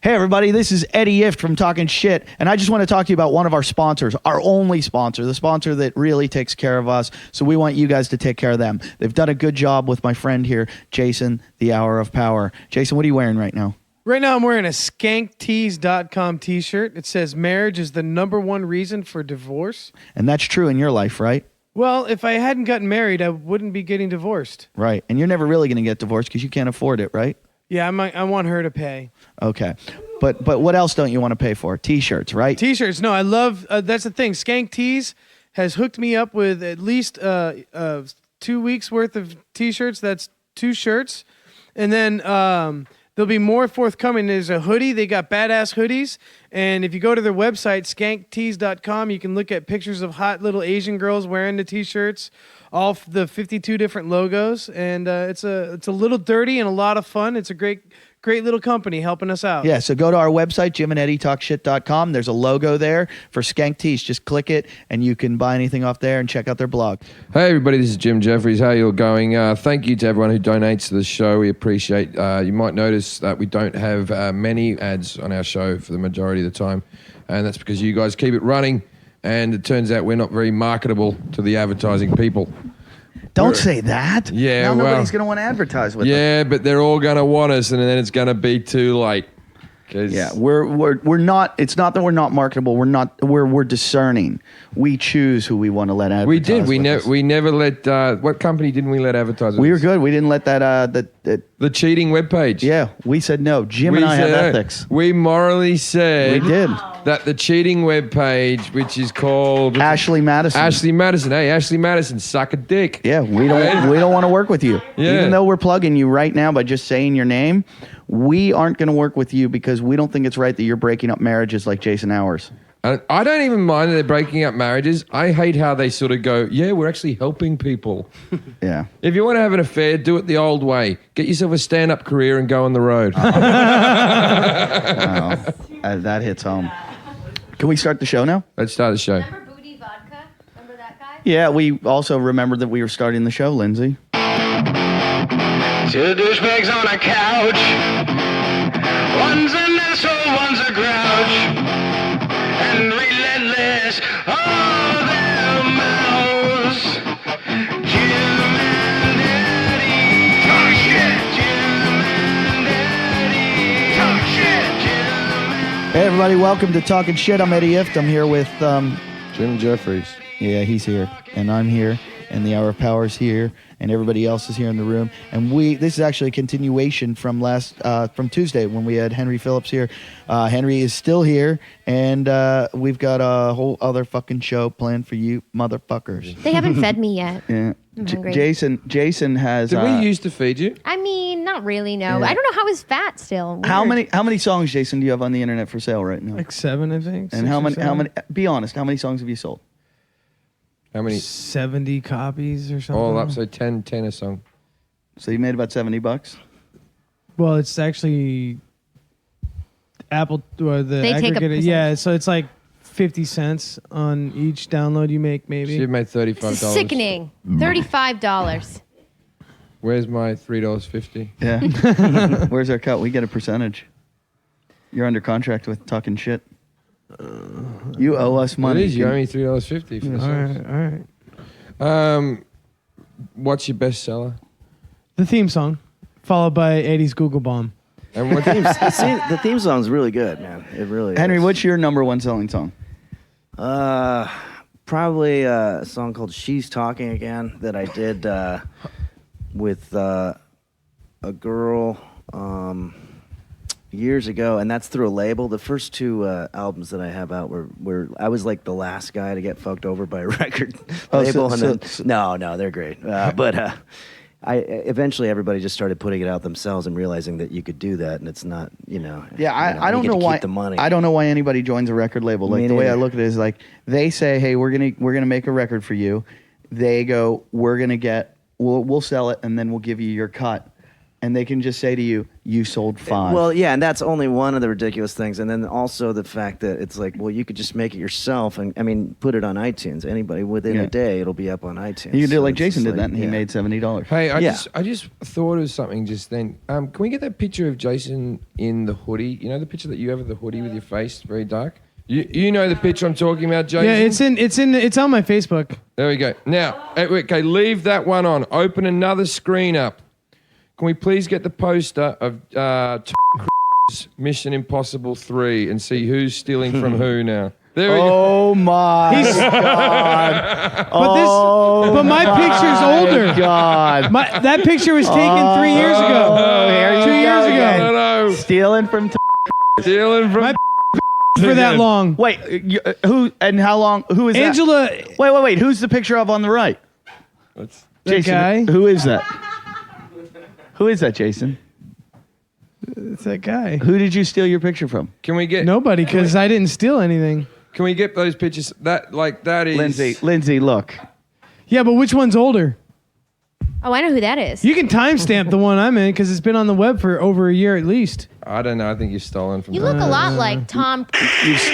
Hey, everybody, this is Eddie Ift from Talking Shit, and I just want to talk to you about one of our sponsors, our only sponsor, the sponsor that really takes care of us, so we want you guys to take care of them. They've done a good job with my friend here, Jason, the Hour of Power. Jason, what are you wearing right now? Right now I'm wearing a skanktees.com t-shirt. It says marriage is the #1 reason for divorce. And that's true in your life, right? Well, if I hadn't gotten married, I wouldn't be getting divorced. Right, and you're never really going to get divorced because you can't afford it, right? Yeah, I want her to pay. Okay. But what else don't you want to pay for? T-shirts, right? T-shirts. No, I love, that's the thing. Skank Tees has hooked me up with at least 2 weeks worth of T-shirts. That's 2 shirts. And then there'll be more forthcoming. There's a hoodie. They got badass hoodies. And if you go to their website, skanktees.com, you can look at pictures of hot little Asian girls wearing the T-shirts, all the 52 different logos. And it's a little dirty and a lot of fun. It's a great little company helping us out. Yeah, so go to our website, JimandEddieTalkShit.com. There's a logo there for Skank Tees. Just click it, and you can buy anything off there and check out their blog. Hey, everybody, this is Jim Jeffries. How you all going? Thank you to everyone who donates to the show. We appreciate you might notice that we don't have many ads on our show for the majority of the time, and that's because you guys keep it running, and it turns out we're not very marketable to the advertising people. Don't say that. Yeah, now well, nobody's going to want to advertise with us. Yeah, but they're all going to want us, and then it's going to be too late. Yeah, we're not. It's not that we're not marketable. We're discerning. We choose who we want to let advertise. We did. We never let. What company didn't we let advertise? We were good. We didn't let that. The cheating webpage. Yeah, we said no. Jim and I have ethics. We morally said. We did. That the cheating webpage, which is called Ashley Madison. Ashley Madison. Hey, Ashley Madison, suck a dick. Yeah, we don't want to work with you. Yeah. Even though we're plugging you right now by just saying your name, we aren't going to work with you because we don't think it's right that you're breaking up marriages like Jason Hours. I don't even mind that they're breaking up marriages. I hate how they sort of go, yeah, we're actually helping people. Yeah. If you want to have an affair, do it the old way. Get yourself a stand-up career and go on the road. That hits home. Can we start the show now? Let's start the show. Remember Booty Vodka? Remember that guy? Yeah, we also remembered that we were starting the show, Lindsay. Two douchebags on a couch. One's an asshole, one's a grouch. And relentless, all their mouths. Jim and Eddie talk shit. Jim and Eddie talk shit. Hey, everybody, welcome to Talking Shit. I'm Eddie Ift. I'm here with... Jim Jeffries. Yeah, he's here. And I'm here. And the Hour of Power's here. And everybody else is here in the room. And this is actually a continuation from from Tuesday when we had Henry Phillips here. Henry is still here. And we've got a whole other fucking show planned for you motherfuckers. They haven't fed me yet. Yeah. I'm hungry. Jason has... Did we used to feed you? I mean, not really, no. Yeah. I don't know how he's fat still. Weird. How many songs, Jason, do you have on the internet for sale right now? Like 7, I think. And 6 how or many 7. be honest, how many songs have you sold? How many? 70 copies or something. All up, so 10 a song. So you made about $70? Well, it's actually Apple or the They take a aggregator. percentage. Yeah, so it's like 50 cents on each download you make, maybe. So you made $35. This is sickening. $35. Where's my $3.50? Yeah. Where's our cut? We get a percentage. You're under contract with Talking Shit. You owe us money. It is. You owe me $3.50 for the songs. All right. What's your best seller? The theme song, followed by Eddie's Google Bomb. And what The theme song's really good, man. It really Henry, is. what's your number one selling song? Probably a song called She's Talking Again that I did with a girl years ago, and that's through a label. The first 2 albums that I have out were I was like the last guy to get fucked over by a record label. No, they're great. But I eventually everybody just started putting it out themselves and realizing that you could do that, and it's not, I don't know why. the money. I don't know why anybody joins a record label. Like Me the way I neither. look at it is like they say, "Hey, we're gonna make a record for you." They go, "We're gonna we'll sell it, and then we'll give you your cut." and they can just say to you, "You sold 5." Well, yeah, and that's only one of the ridiculous things. And then also the fact that it's like, well, you could just make it yourself, and I mean, put it on iTunes. Anybody within Yeah. a day, it'll be up on iTunes. you can do So like it's Jason just did that, and he yeah. made $70. Hey, I Yeah. just thought of something just then. Can we get that picture of Jason in the hoodie? You know the picture that you have of the hoodie with your face very dark. You know the picture I'm talking about, Jason. Yeah, it's on my Facebook. There we go. Now, okay, leave that one on. Open another screen up. Can we please get the poster of Tom Cruise Mission Impossible 3 and see who's stealing from who now? There we go. Oh my God! But my picture's older. God! That picture was taken 3 years ago. Oh, here you 2 years go ago. again. No, Stealing from. stealing from. My for that long. Wait, who and how long? Who is Angela, that? Wait. Who's the picture of on the right? Let's- Jason, guy? who is that? Who is that, Jason? it's that guy. Who did you steal your picture from? Can we get Nobody, because I didn't steal anything. Can we get those pictures? That is Lindsay, look. Yeah, but which one's older? Oh, I know who that is. You can timestamp the one I'm in because it's been on the web for over a year at least. I don't know. I think you've stolen from. You look a lot like Tom.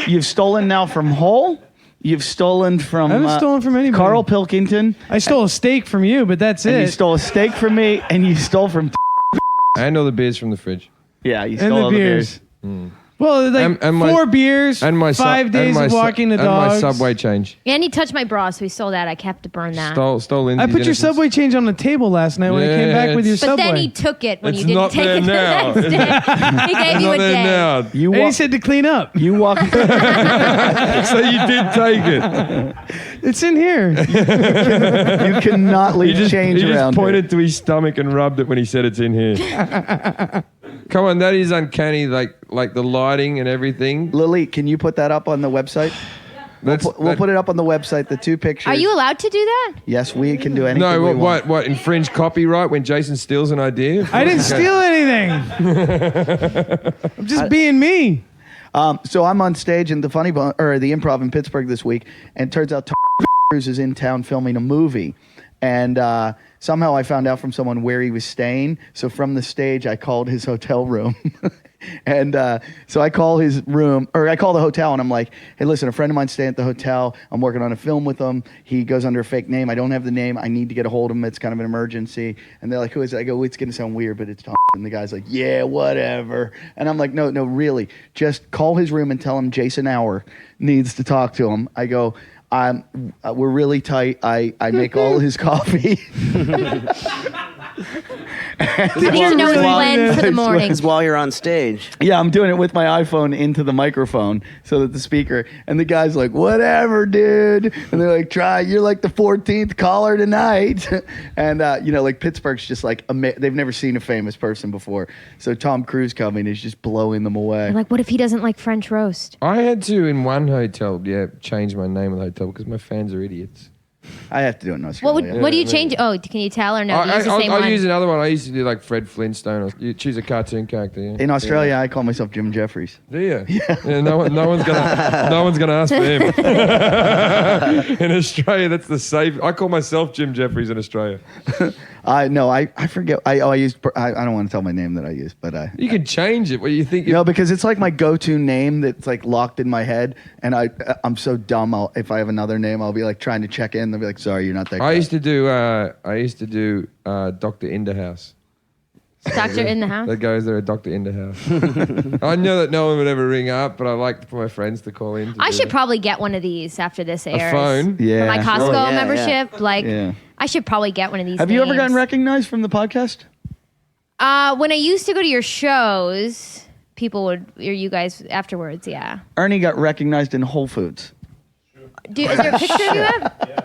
You've stolen now from Hull. You've stolen from. I haven't stolen from anybody. Carl Pilkington. I stole a steak from you, but that's And it. you stole a steak from me, and you stole from. And all the beers from the fridge. Yeah, you and stole the all beers. the beers. Well, like And my- 4 beers, And my 5 days of walking the and my dogs. Subway change. And he touched my bra, so he stole that. I kept to burn that. Stole Lindsay's I put your innocence. Subway change on the table last night when I came back with your Yes. But Subway. then he took it when It's you didn't not take there it the now. next day. He gave It's you not a there day. now. You and he walk. said to clean up. You walk. So you did take it. It's in here. You cannot leave change he around. just pointed to his stomach and rubbed it when he said it's in here. Come on, that is uncanny. Like the lighting and everything. Lily, can you put that up on the website? We'll put it up on the website. The 2 pictures. Are you allowed to do that? Yes, we can do anything. No, we want. what infringe copyright when Jason steals an idea? I didn't steal anything. I'm just being me. So I'm on stage in the the Improv in Pittsburgh this week, and turns out Tom Cruise is in town filming a movie, and somehow I found out from someone where he was staying. So from the stage, I called his hotel room, and so I call his room, or I call the hotel, and I'm like, "Hey, listen, a friend of mine's staying at the hotel. I'm working on a film with him. He goes under a fake name. I don't have the name. I need to get a hold of him. It's kind of an emergency." And they're like, "Who is it?" I go, "It's going to sound weird, but it's Tom." And the guy's like, "Yeah, whatever." And I'm like, no, really. Just call his room and tell him Jason Hour needs to talk to him. I go, we're really tight. I make all his coffee. I need to know his blend for the morning. Because while you're on stage, Yeah, I'm doing it with my iPhone into the microphone so that the speaker, and the guy's like, "Whatever, dude." And they're like, "You're like the 14th caller tonight." And, like Pittsburgh's just like, they've never seen a famous person before. So Tom Cruise coming is just blowing them away. I'm like, what if he doesn't like French roast? I had to in one hotel, change my name of the hotel because my fans are idiots. I have to do it in Australia. What do you change? Oh, can you tell or no? Do you use the same I'll one? use another one. I used to do like Fred Flintstone. Or you choose a cartoon character. Yeah. In Australia, I call myself Jim Jeffries. Do you? Yeah. No one's gonna ask for him. In Australia, that's the safe. I call myself Jim Jeffries in Australia. I forget. I don't want to tell my name that I use, but You can change it. What you think? no, because it's like my go-to name that's like locked in my head, and I'm so dumb. If I have another name, I'll be like trying to check in. They'll be like, "Sorry, you're not that." I guy." used to do Dr. Inderhouse. Doctor in the house. That goes there, Dr. Inderhouse. I know that no one would ever ring up, but I like for my friends to call in. I should probably get one of these after this airs. a phone. Yeah. For my Costco Oh, yeah, membership. Like, Yeah. I should probably get one of these. Have you ever gotten names. recognized from the podcast? When I used to go to your shows, people would, or you guys afterwards, yeah. Ernie got recognized in Whole Foods. Is there a picture of you have? Yeah,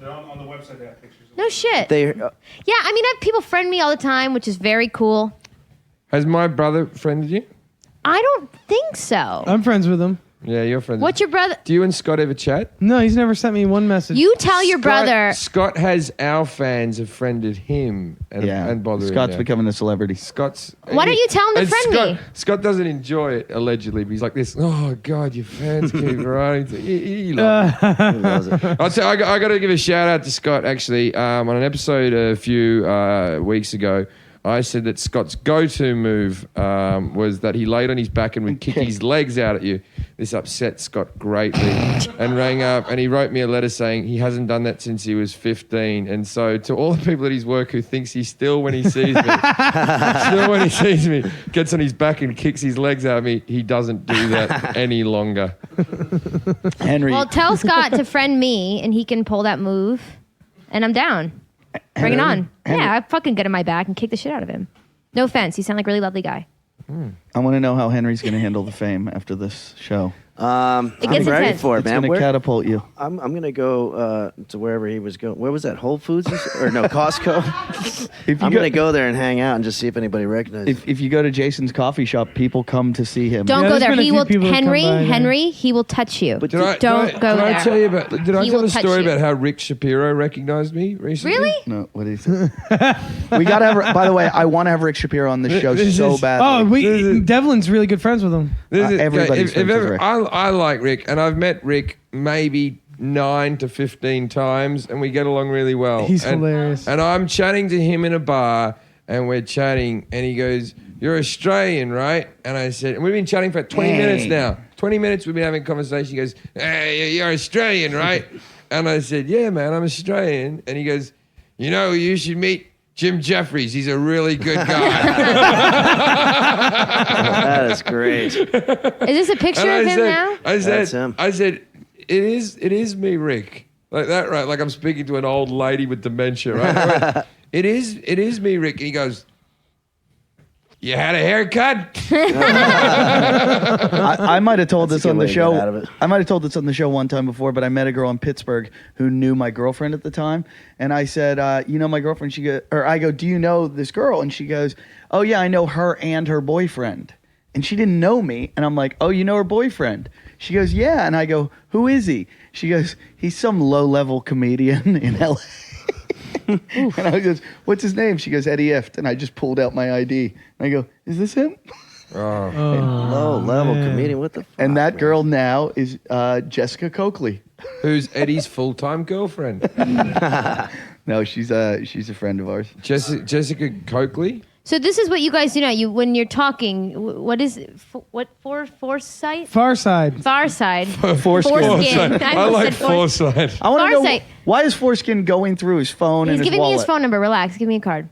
they're on the website. They have pictures. No shit. they Yeah, I mean, I have people friend me all the time, which is very cool. Has my brother friended you? I don't think so. I'm friends with him. Yeah, you're friends. What's your brother? Do you and Scott ever chat? No, he's never sent me one message. You tell your brother. Scott has our fans have friended him and bothered Scott's him. becoming a celebrity. Scott's. Why don't you tell him to and friend me? Scott doesn't enjoy it allegedly, but he's like this. Oh God, your fans keep writing. He loves it. he loves it. I'll tell you, I got to give a shout out to Scott actually on an episode a few weeks ago. I said that Scott's go-to move was that he laid on his back and would kick his legs out at you. This upset Scott greatly and rang up, and he wrote me a letter saying he hasn't done that since he was 15. And so to all the people at his work who thinks he still, when he sees me, gets on his back and kicks his legs out at me, he doesn't do that any longer. Henry. Well, tell Scott to friend me, and he can pull that move, and I'm down. Bring it on. Yeah, I fucking get on my back and kick the shit out of him. No offense. You sound like a really lovely guy. I want to know how Henry's going to handle the fame after this show. I'm gets ready intense. for it, It's man. going to catapult you. I'm gonna go to wherever he was going. Where was that? Whole Foods or no Costco? If you I'm go- gonna go there and hang out and just see if anybody recognizes. If you go to Jason's coffee shop, people come to see him. Don't Yeah, go there's there. been a He few will, people who come by there. Henry, he will touch you. But Don't go Did there. I tell you about? Did I He tell will the touch story you. about how Rick Shapiro recognized me recently? Really? No, what is it? We got to have. By the way, I want to have Rick Shapiro on the show This so is- badly. Oh, Devlin's really good friends with him. Everybody's friends with Rick. I like Rick, and I've met Rick maybe 9 to 15 times, and we get along really well. He's And- hilarious. And I'm chatting to him in a bar, and we're chatting, and he goes, "You're Australian, right?" And I said, and we've been chatting for 20 minutes now. 20 minutes we've been having a conversation. He goes, "Hey, you're Australian, right?" And I said, "Yeah, man, I'm Australian." And he goes, "You know, you should meet Jim Jeffries. He's a really good guy." That is great. Is this a picture of him now? That's him. I said, it is me, Rick. Like that, right? Like I'm speaking to an old lady with dementia, right? I went, it is me, Rick. And he goes, "You had a haircut?" I might have told That's this a good on way the to get show. out of it. I might have told this on the show one time before, but I met a girl in Pittsburgh who knew my girlfriend at the time, and I said, "You know my girlfriend?" I go, "Do you know this girl?" And she goes, "Oh yeah, I know her and her boyfriend." And she didn't know me, and I'm like, "Oh, you know her boyfriend?" She goes, "Yeah," and I go, "Who is he?" She goes, "He's some low-level comedian in LA." And I goes, "What's his name?" She goes, "Eddie Ift." And I just pulled out my ID, and I go, "Is this him?" Low level comedian. What the? Fuck, And that man? girl now is Jessica Coakley. Who's Eddie's full-time girlfriend? No, she's a friend of ours. Jessica Coakley. So this is what you guys do now. You when you're talking, what is it? Foresight? Far side. Far side. Foreskin. Foreskin. I almost like said fore- foresight. I want to know Farsight. why is Foreskin going through his phone He's and his giving wallet? me his phone number. Relax. Give me a card.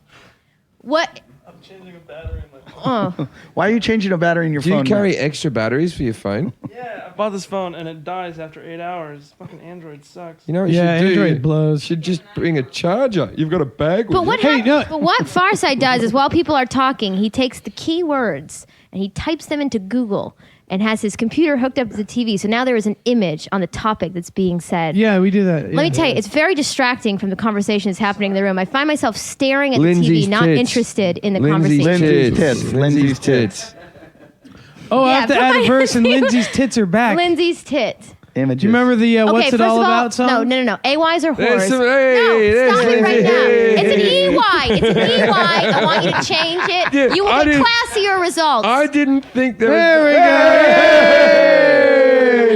What? I'm changing a battery in my phone. Oh, Why are you changing a battery in your Do phone? you carry extra batteries for your phone? Yeah, I bought this phone and it dies after 8 hours. Fucking Android sucks. You know what Yeah, you should do? Android blows. You should just bring a charger. You've got a bag with but you. what? Hey, no. But what Farsight does is while people are talking, he takes the keywords and he types them into Google and has his computer hooked up to the TV. So now there is an image on the topic that's being said. Yeah, we do that. Let me tell you, it's very distracting from the conversation that's happening in the room. I find myself staring at Lindsay's the TV, not tits. interested in the Lindsay's conversation. Lindsay's tits. Lindsay's tits. Oh, I Yeah, have to put add my- a verse, and Lindsay's tits are back. Lindsay's tits. Images. Do you remember the Okay, What's first It All of all, About song? no. AYs are There's whores. some- No, hey, stop there's- it right now. hey, It's an hey. EY. It's an EY. I want you to change it. Yeah, You will I get didn't- classier results. I didn't think there There was.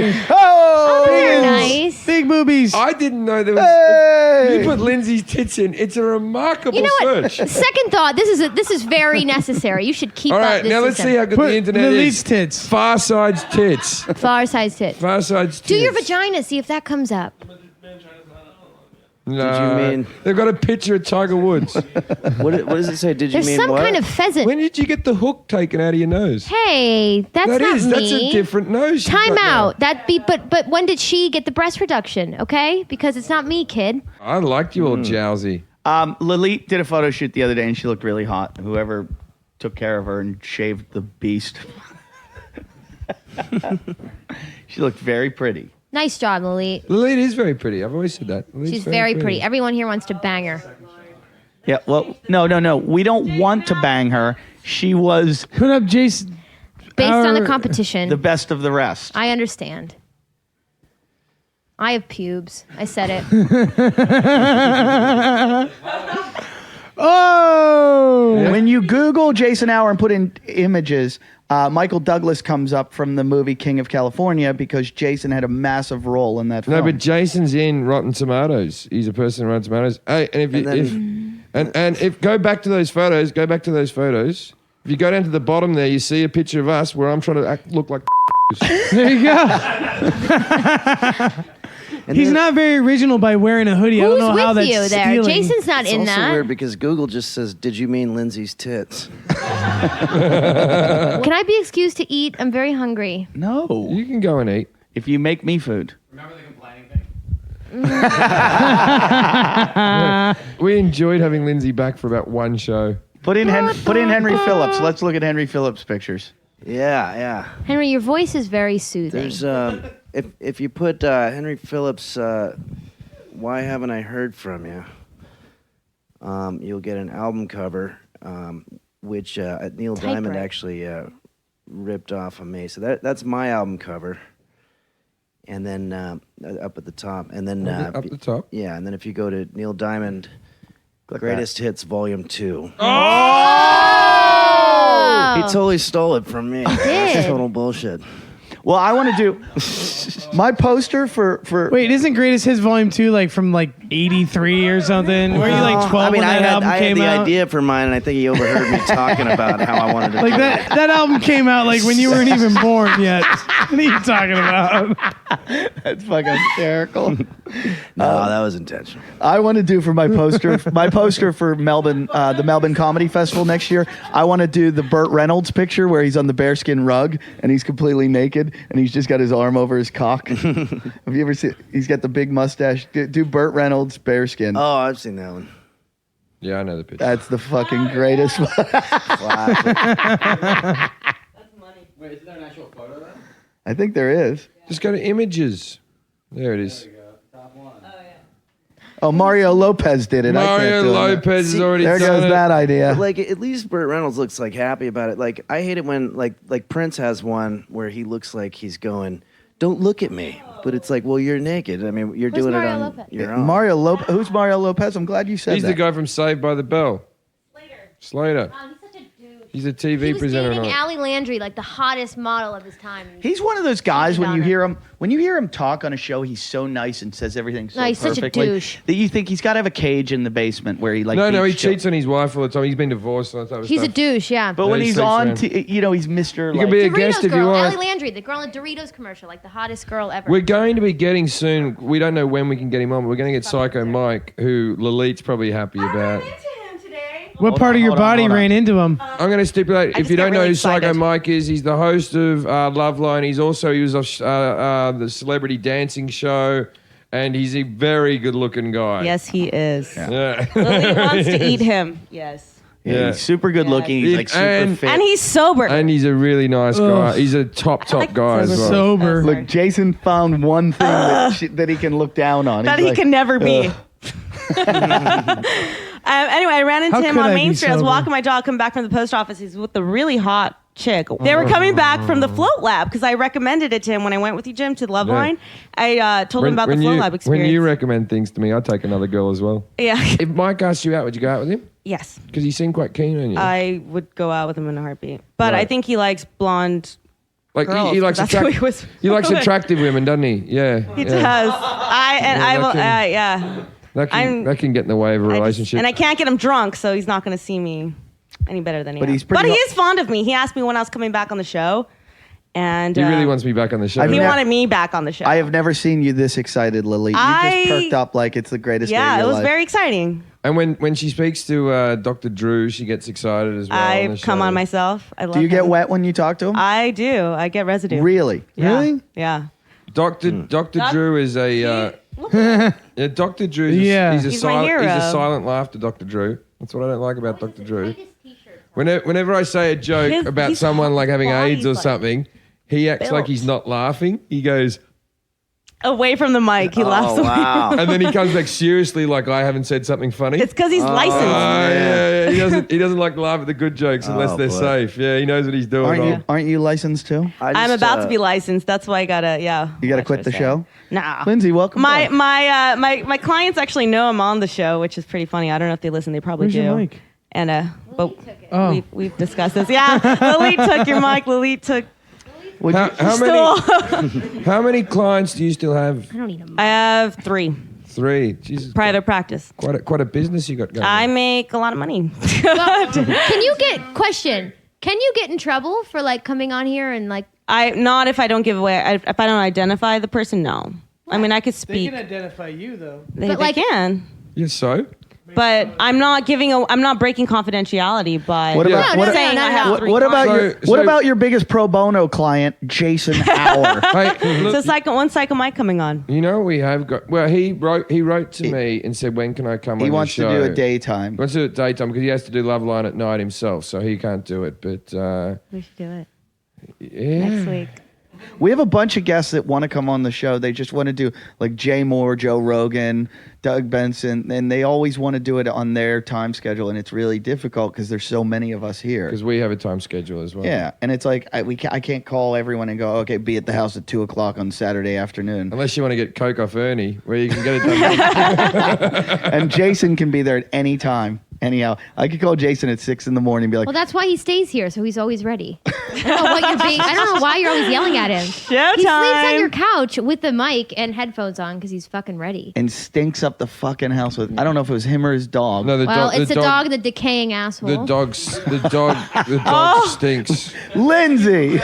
we go. Oh, They're nice. Big boobies. I didn't know there was. Hey! You put Lindsay's tits in. It's a remarkable You know what? search. Second thought. This is very necessary. You should keep All up right, this now let's system. see how good Put the internet Lilith's is. tits. Far side's tits. Far size tits. Far side's tits. Do your vagina. See if that comes up. No, Did you mean- they've got a picture of Tiger Woods? What does it say? Did you There's mean some what? kind of pheasant. When did you get the hook taken out of your nose? Hey, that's That not is. me. That's a different nose. you've Time got now. out. But when did she get the breast reduction? Okay, because it's not me, kid. I liked you all, Jowsy. Lilith did a photo shoot the other day, and she looked really hot. Whoever took care of her and shaved the beast. She looked very pretty. Nice job, Lily. Lilith is very pretty. I've always said that. Lilith's She's very pretty. Everyone here wants to bang her. Yeah, well, no. We don't want to bang her. She was Put up Jason. Based on the Our- competition. the best of the rest. I understand. I have pubes. I said it. Oh! When you Google Jason Hour and put in images, Michael Douglas comes up from the movie King of California because Jason had a massive role in that film. No, but Jason's in Rotten Tomatoes. He's a person in Rotten Tomatoes. Hey, and if you, And then- And if go back to those photos. If you go down to the bottom there, you see a picture of us where I'm trying to look like. There you go. And He's then- not very original by wearing a hoodie. I Who's don't know how with that's you there? stealing. Jason's not It's in also that. weird because Google just says, "Did you mean Lindsay's tits?" Can I be excused to eat? I'm very hungry. No. You can go and eat. If you make me food. We enjoyed having Lindsay back for about one show. Put in Henry Phillips. Let's look at Henry Phillips pictures. Yeah. Henry, your voice is very soothing. There's if you put Henry Phillips, "Why Haven't I Heard From You?" You'll get an album cover, which Neil Diamond Typewriter. actually ripped off of me. So that's my album cover. And then up at the top, and then Up the top. yeah, and then if you go to Neil Diamond, Greatest Hits Volume 2. Oh! He totally stole it from me. did. That's total bullshit. Well, I want to do my poster for Wait, isn't Greatest Hits Volume 2 like from like 83 or something? Were you like 12 I mean, when I that had, album I had came the out? idea for mine, and I think he overheard me talking about how I wanted to Like do that album came out like when you weren't even born yet. What are you talking about? That's fucking hysterical. it. No, that was intentional. I want to do for my poster for Melbourne, the Melbourne Comedy Festival next year. I want to do the Burt Reynolds picture where he's on the bearskin rug and he's completely naked and he's just got his arm over his cock. Have you ever seen? He's got the big mustache. Do Burt Reynolds bearskin. Oh, I've seen that one. Yeah, I know the picture. That's the fucking greatest one. Classic. Wait, is there an actual photo of that? I think there is. Just go to images. There it is. Oh, Mario Lopez did it. I Mario can't do it. Lopez has already There done goes it. that idea. Like at least Burt Reynolds looks like happy about it. Like I hate it when like Prince has one where he looks like he's going, "Don't look at me," but it's like, well, you're naked. I mean, you're Who's doing Mario it on Lopez? your own. Mario Lopez. Who's Mario Lopez? I'm glad you said He's that. the guy from Saved by the Bell. Slater. Oh, he's such a dude. He's a He TV was presenter. dating on it. Allie Landry, like the hottest model of his time. He's one of those guys when you Madonna. hear him talk on a show, he's so nice and says everything so No, he's such a perfectly douche. that you think he's got to have a cage in the basement where he like. No, he beats children. cheats on his wife all the time. He's been divorced all that type of He's a stuff. douche, yeah. But No, when he he's sleeps on, around. he's Mr. You Like, can be a Doritos guest if you girl, want. Allie Landry, the girl in the Doritos commercial, like the hottest girl ever. We're going to be getting soon. We don't know when we can get him on, but we're going to get Psycho Mike, who Lalit's probably happy about. What part of your hold on, body hold on. ran into him? I'm going to stipulate, if just you get don't know really who Psycho excited. Mike is, he's the host of Loveline. He was off the Celebrity Dancing Show, and he's a very good-looking guy. Yes, he is. Yeah. Lily wants to eat him. Yes. yeah, he's super good looking. He's like super And- fit. And he's sober. And he's a really nice guy. He's a top like guy as well. Sober. Look, Jason found one thing that he can look down on. that He's he like, can never be. "Ugh." Anyway, I ran into How him could on I Main be Street. I was sober? walking my dog, coming back from the post office. He's with the really hot chick. They were coming back from the Float Lab because I recommended it to him when I went with you, Jim, to the Love Line. I told him about the Float Lab experience. When you recommend things to me, I'll take another girl as well. yeah. If Mike asked you out, would you go out with him? Yes. Because he seemed quite keen on you. I would go out with him in a heartbeat. But I Right. think he likes blonde. like girls, he likes that's who he was he likes with. attractive women, doesn't he? Yeah. He yeah. does. I will. Yeah. That can get in the way of a relationship. And I can't get him drunk, so he's not going to see me any better than he But is. he's pretty But he mu- is fond of me. He asked me when I was coming back on the show, and he really wants me back on the show. I've he never- wanted me back on the show. I have never seen you this excited, Lily. You just perked up like it's the greatest day of Yeah, your it was life. very exciting. And when she speaks to Dr. Drew, she gets excited as well. on I the come show. on myself. I love. Do you get him. wet when you talk to him? I do. I get residue. Really? Yeah. Really? Yeah. Dr. Drew is a yeah, Dr. Drew. Yeah. He's a He's my silent. He's a hero. silent laughter, Dr. Drew. That's what I don't like about Dr. Drew. Whenever I say a joke His- about his someone like having body's AIDS or like something, he acts like built. he's not laughing. He goes, Away from the mic, he laughs. Oh away. wow! and then he comes back seriously, like I haven't said something funny. It's because he's licensed. Yeah. He doesn't like to laugh at the good jokes unless Oh, they're boy. safe. Yeah, he knows what he's doing. Aren't you licensed too? I'm about to be licensed. That's why I gotta. Yeah. You got to what quit should the I say? show? Nah. Lindsay, welcome My back. my clients actually know I'm on the show, which is pretty funny. I don't know if they listen. They probably Where's do. your mic? And but Oh. we've discussed this. Yeah, Lily took your mic. Lily took. How many clients do you still have? I don't need a mic. I have 3. 3. Jesus. Private practice. Quite a business you got going. I make a lot of money. Can you get in trouble for like coming on here and like? Not if I don't give away. If I don't identify the person, no. I mean, I could They speak. can identify you though. They can. Yeah, so? But I'm not I'm not breaking confidentiality by What about No, no, saying no, I no, have no. 3 what about clients. what about your biggest pro bono client, Jason Hour? Hey, look, So one psycho mic coming on. you know what we have got. Well, he wrote to me and said, "When can I come on He your wants to show?" do a daytime. He wants to do it daytime because he has to do Love Line at night himself, so he can't do it. But We should do it yeah, next week. We have a bunch of guests that want to come on the show. They just want to do like Jay Moore, Joe Rogan, Doug Benson, and they always want to do it on their time schedule, and it's really difficult because there's so many of us here. because we have a time schedule as well. Yeah, and it's like I can't call everyone and go, okay, be at the house at 2:00 on Saturday afternoon. Unless you want to get coke off Ernie, where you can get it done. And Jason can be there at any time. Anyhow, I could call Jason at 6 in the morning and be like, Well, that's why he stays here, so he's always ready. I don't know what you're being. I don't know why you're always yelling at him. Showtime. He sleeps on your couch with the mic and headphones on because he's fucking ready. and stinks up the fucking house with, I don't know if it was him or his dog. No, Well, it's the dog, the decaying asshole. The dog stinks. Lindsay!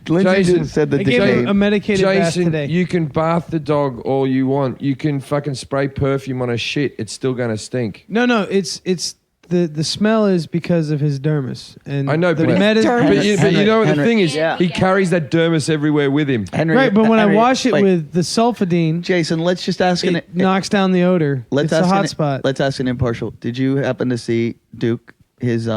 Lindsay Jason, just said the I gave him decay. a medicated bath Jason, today. you can bath the dog all you want. You can fucking spray perfume on a shit. It's still gonna stink. No, it's the smell is because of his dermis. And I know, the but, med- but you know what the Henry. thing is? Yeah. He carries that dermis everywhere with him. Henry, right, but when Henry, I wash it wait, with the sulfadine, Jason, let's just ask it knocks down the odor. let's It's a ask hot an, spot. Let's ask an impartial. Did you happen to see Duke, his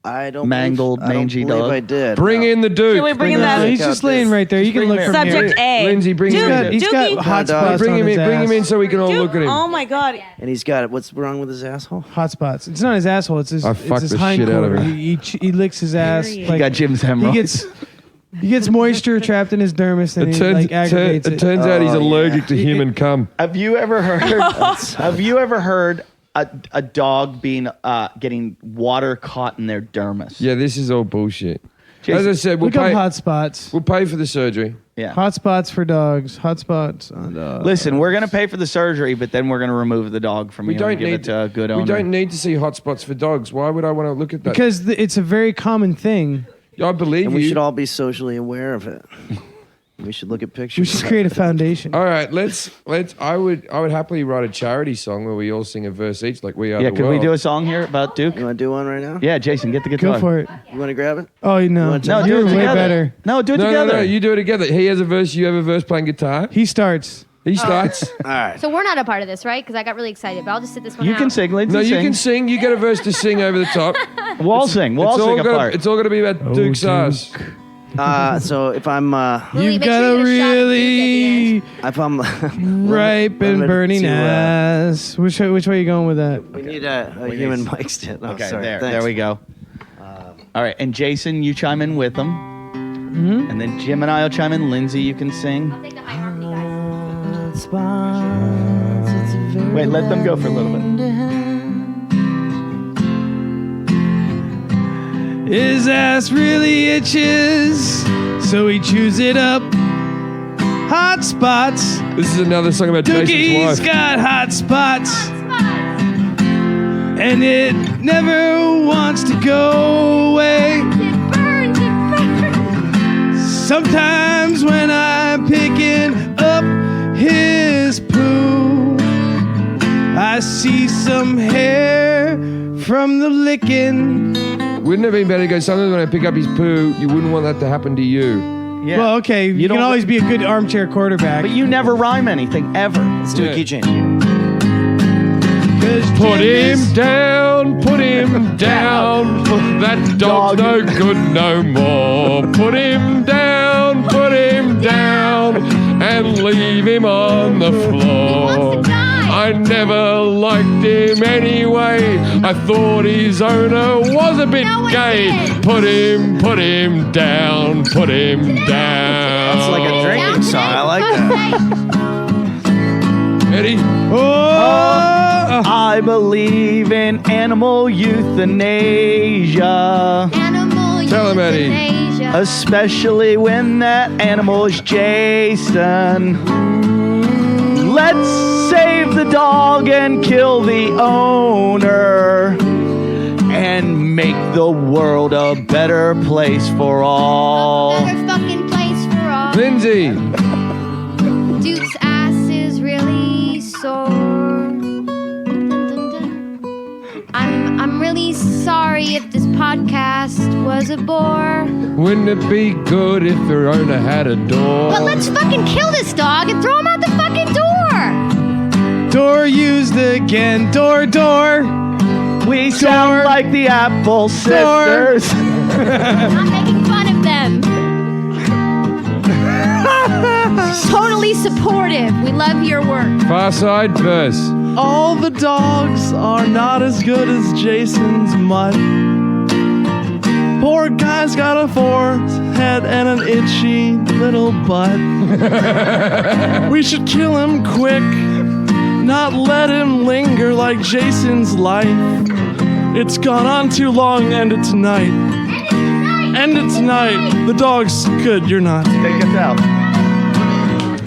I don't mangled, believe, mangy I don't believe dog? I did. Bring no. in the Duke. Should we bring in No, that? he's just laying right there. You can bring look him from in. Subject here. A. Lindsay, bring him in. He's got Dookie. hot Dog. spots Bring on him his in. Bring him in ass. so we can all Duke, look at him. oh my god. And he's got it. What's wrong with his asshole? Hot spots. It's not his asshole. It's his. I It's fucked his the hind shit out of quarter. him. He licks his ass. Period. He got Jim's he hemorrhoids. gets moisture trapped in his dermis and It he turns, like aggravates it it. turns out he's Oh, allergic to yeah. human cum. Have you ever heard? Have you ever heard a dog being getting water caught in their dermis? Yeah, this is all bullshit. Jason, As I said, we'll Look up pay, hot spots. we'll pay for the surgery. Yeah. Hot spots for dogs. Hot spots on dogs. Listen, we're gonna pay for the surgery, but then we're gonna remove the dog from We you don't and give need it to a good owner. We don't need to see hotspots for dogs. Why would I want to look at that? Because it's a very common thing. I believe And you. we should all be socially aware of it. We should look at pictures. We should create a foundation. All right, let's. I would happily write a charity song where we all sing a verse each, like we are. Yeah, the could we world. do a song here about Duke? You want to do one right now? Yeah, Jason, get the guitar. Go for it. You want to grab it? Oh, no. want to- No, do You're it way together. better. No, do it No, together. no, you do it together. He has a verse, you have a verse playing guitar. He starts. He starts. All right. So we're not a part of this, right? Because I got really excited, but I'll just sit this one You out. can sing, Lindsay. No, you sing. can sing. You get a verse to sing over the top. We'll all sing. We'll all it's all sing a gotta, part. It's all going to be about Duke's Duke. ass. So if I'm Lily, You've make got sure a you get a shot of Duke at the really end. if I'm ripe and limited burning to, ass. Which way are you going with that? we need a human mic stand. Oh, Okay, sorry. there Thanks. we go. All right, and Jason, you chime in with them. Mm-hmm. And then Jim and I will chime in. Lindsay, you can sing. I'll take the high harmony, guys. Wait, let them go for a little bit. His ass really itches, so he chews it up. Hot spots. This is another song about Jason's Dookie's wife. got hot spots. And it never wants to go away. It burns, it burns. Sometimes when I'm picking up his poo, I see some hair from the licking. Wouldn't it have been better to go, sometimes when I pick up his poo, you wouldn't want that to happen to you. Yeah. Well, okay, you don't- can always be a good armchair quarterback. But you never rhyme anything, ever. Let's do a key change. 'Cause Put Jim him is- down, put him down. That dog's no good no more. Put him down, and leave him on the floor. He wants to die. I never liked him anyway. I thought his owner was a bit No one gay. did. Put him down, put him down. That's like a drinking song. I like that. Eddie, I believe in animal euthanasia, Animal Tell him, Eddie. euthanasia. especially when that animal is Jason. Let Let's save the dog and kill the owner and make the world a better place for all. Another fucking place for all. Lindsay. Duke's ass is really sore. Dun, dun, dun. I'm really sorry if this podcast was a bore. Wouldn't it be good if your owner had a door? But let's fucking kill this dog and throw him out the fucking door. Door used again. Door. We sound like the Apple Sisters. I'm making fun of them. Totally supportive. We love your work. Far Side verse. All the dogs are not as good as Jason's mutt. Poor guy's got a forehead and an itchy little butt. We should kill him quick, not let him linger like Jason's life. It's gone on too long, end it tonight. End it tonight. The dog's good, you're not. Take us out.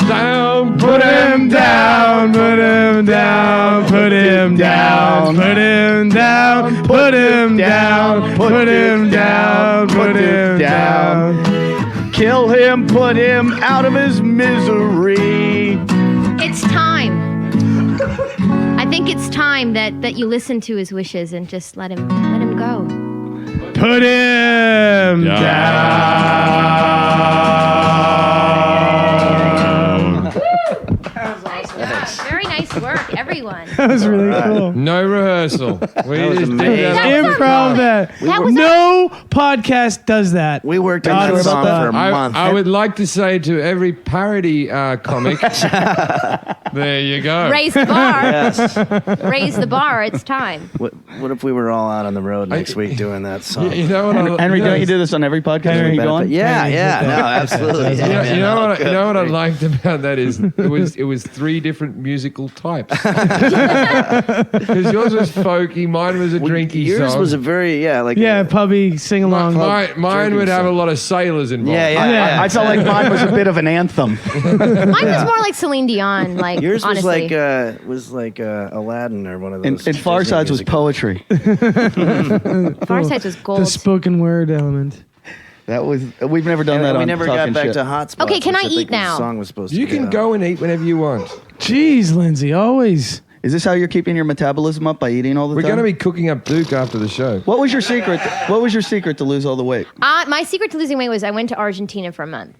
Down, Put him down, put him down, put him down, put him down, put him down, put him down, put him down. Kill him, put him out of his misery. It's time. I think it's time that you listen to his wishes and just let him go. Put him Very nice work, everyone. That was really cool. no rehearsal. We was just did amazing. that. Improv that. That was No podcast does that. We worked on God, that we're song about for a that. month. I would like to say to every parody comic, there you go. Raise the bar. Yes. Raise the bar. It's time. What if we were all out on the road next week doing that song? You know what? Henry, you know, don't you do this on every podcast? Henry, when you go on? Yeah, no, absolutely. You know what I liked about that is it was three different musical types. Because yours was folky, mine was a drinky Yours song. was a very Puppy, sing along. Mine would have a lot of sailors involved. Yeah. I felt like mine was a bit of an anthem. Mine was more like Celine Dion. Like Yours was honestly. like Aladdin or one of those. And Far Sides was poetry. Farsight was gold. The spoken word element. That was we've never done that We on never got Talking back Shit. to Hot Spots. Okay, can which I think eat the now? Song was supposed You to be can on. go and eat whenever you want. Jeez, Lindsay, always. Is this how you're keeping your metabolism up by eating all the We're time? going to be cooking up Duke after the show. What was your secret? What was your secret to lose all the weight? My secret to losing weight was I went to Argentina for a month.